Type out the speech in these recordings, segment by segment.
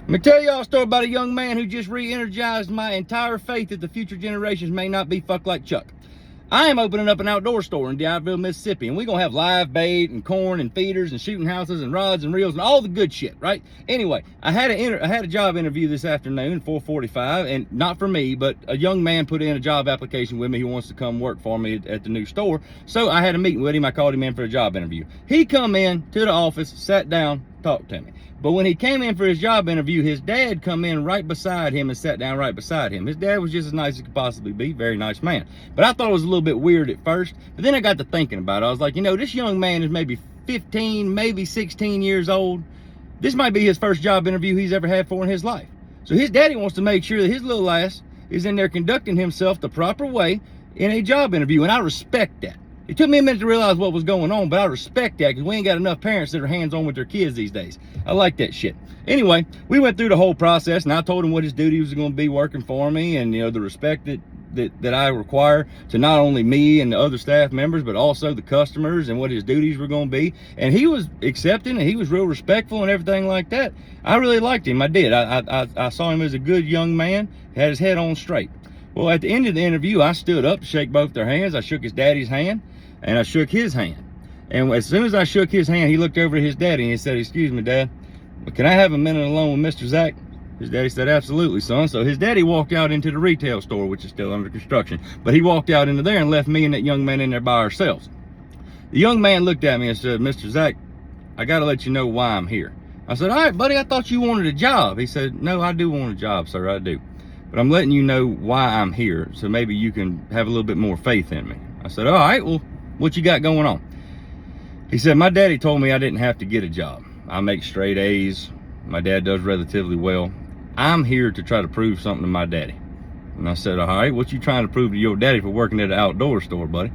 Let me tell y'all a story about a young man who just re-energized my entire faith that the future generations may not be fucked like Chuck. I am opening up an outdoor store in Diablo, Mississippi, and we're going to have live bait and corn and feeders and shooting houses and rods and reels and all the good shit, right? Anyway, I had a job interview this afternoon, 4:45, and not for me, but a young man put in a job application with me who wants to come work for me at the new store. So I had a meeting with him. I called him in for a job interview. He come in to the office, sat down, talked to me. But when he came in for his job interview, his dad come in right beside him and sat down right beside him. His dad was just as nice as he could possibly be, very nice man. But I thought it was a little bit weird at first. But then I got to thinking about it. I was like, you know, this young man is maybe 15, maybe 16 years old. This might be his first job interview he's ever had for in his life. So his daddy wants to make sure that his little ass is in there conducting himself the proper way in a job interview. And I respect that. It took me a minute to realize what was going on, but I respect that because we ain't got enough parents that are hands-on with their kids these days. I like that shit. Anyway, we went through the whole process, and I told him what his duty was going to be working for me, and you know the respect that I require to not only me and the other staff members, but also the customers, and what his duties were going to be. And he was accepting, and he was real respectful and everything like that. I really liked him. I did. I saw him as a good young man, had his head on straight. Well, at the end of the interview, I stood up to shake both their hands. I shook his daddy's hand, and I shook his hand. And as soon as I shook his hand, he looked over at his daddy and he said, "Excuse me, Dad, but can I have a minute alone with Mr. Zach?" His daddy said, "Absolutely, son." So his daddy walked out into the retail store, which is still under construction. But he walked out into there and left me and that young man in there by ourselves. The young man looked at me and said, "Mr. Zach, I got to let you know why I'm here." I said, "All right, buddy, I thought you wanted a job." He said, "No, I do want a job, sir, I do. But I'm letting you know why I'm here, so maybe you can have a little bit more faith in me." I said, "All right, well, what you got going on?" He said, "My daddy told me I didn't have to get a job. I make straight A's. My dad does relatively well. I'm here to try to prove something to my daddy." And I said, "All right, what you trying to prove to your daddy for working at an outdoor store, buddy?"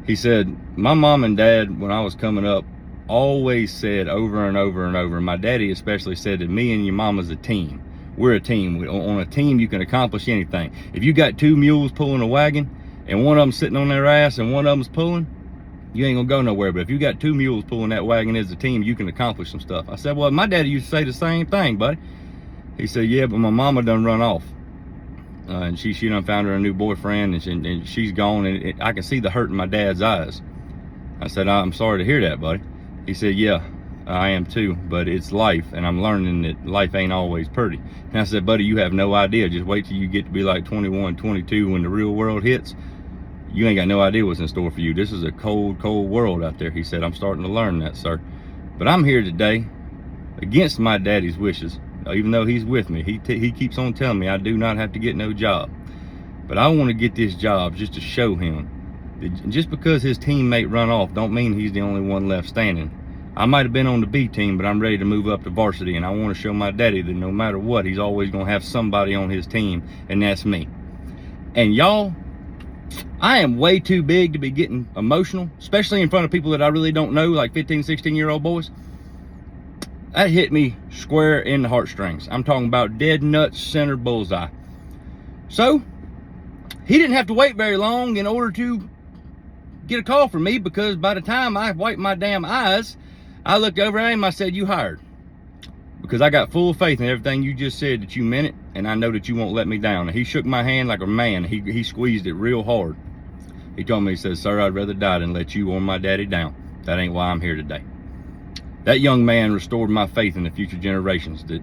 He said, "My mom and dad, when I was coming up, always said over and over and over, and my daddy especially said that me and your mama's a team. We're a team. On a team, you can accomplish anything. If you got two mules pulling a wagon, and one of them sitting on their ass and one of them's pulling, you ain't gonna go nowhere. But if you got two mules pulling that wagon as a team, you can accomplish some stuff." I said, "Well, my daddy used to say the same thing, buddy." He said, "Yeah, but my mama done run off. And she done found her a new boyfriend, and she's gone, and I can see the hurt in my dad's eyes." I said, "I'm sorry to hear that, buddy." He said, "Yeah, I am too, but it's life, and I'm learning that life ain't always pretty." And I said, "Buddy, you have no idea. Just wait till you get to be like 21, 22 when the real world hits. You ain't got no idea what's in store for you. This is a cold, cold world out there." He said, "I'm starting to learn that, sir. But I'm here today against my daddy's wishes. Even though he's with me, he keeps on telling me I do not have to get no job. But I want to get this job just to show him that just because his teammate run off don't mean he's the only one left standing. I might have been on the B team, but I'm ready to move up to varsity, and I want to show my daddy that no matter what, he's always going to have somebody on his team, and that's me." And y'all, I am way too big to be getting emotional, especially in front of people that I really don't know, like 15, 16-year-old boys. That hit me square in the heartstrings. I'm talking about dead nuts, center bullseye. So, he didn't have to wait very long in order to get a call from me, because by the time I wiped my damn eyes, I looked over at him, I said, "You hired. Because I got full faith in everything you just said, that you meant it, and I know that you won't let me down." And he shook my hand like a man. He squeezed it real hard. He told me, he said, "Sir, I'd rather die than let you or my daddy down. That ain't why I'm here today." That young man restored my faith in the future generations, that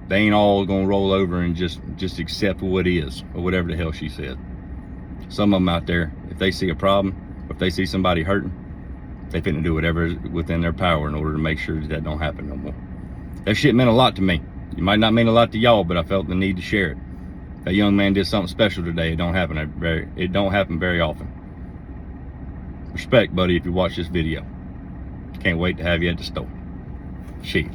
they ain't all gonna roll over and just accept what is, or whatever the hell she said. Some of them out there, if they see a problem, or if they see somebody hurting, they finna do whatever is within their power in order to make sure that don't happen no more. That shit meant a lot to me. It might not mean a lot to y'all, but I felt the need to share it. That young man did something special today. It don't happen very often. Respect, buddy, if you watch this video. Can't wait to have you at the store. Shit.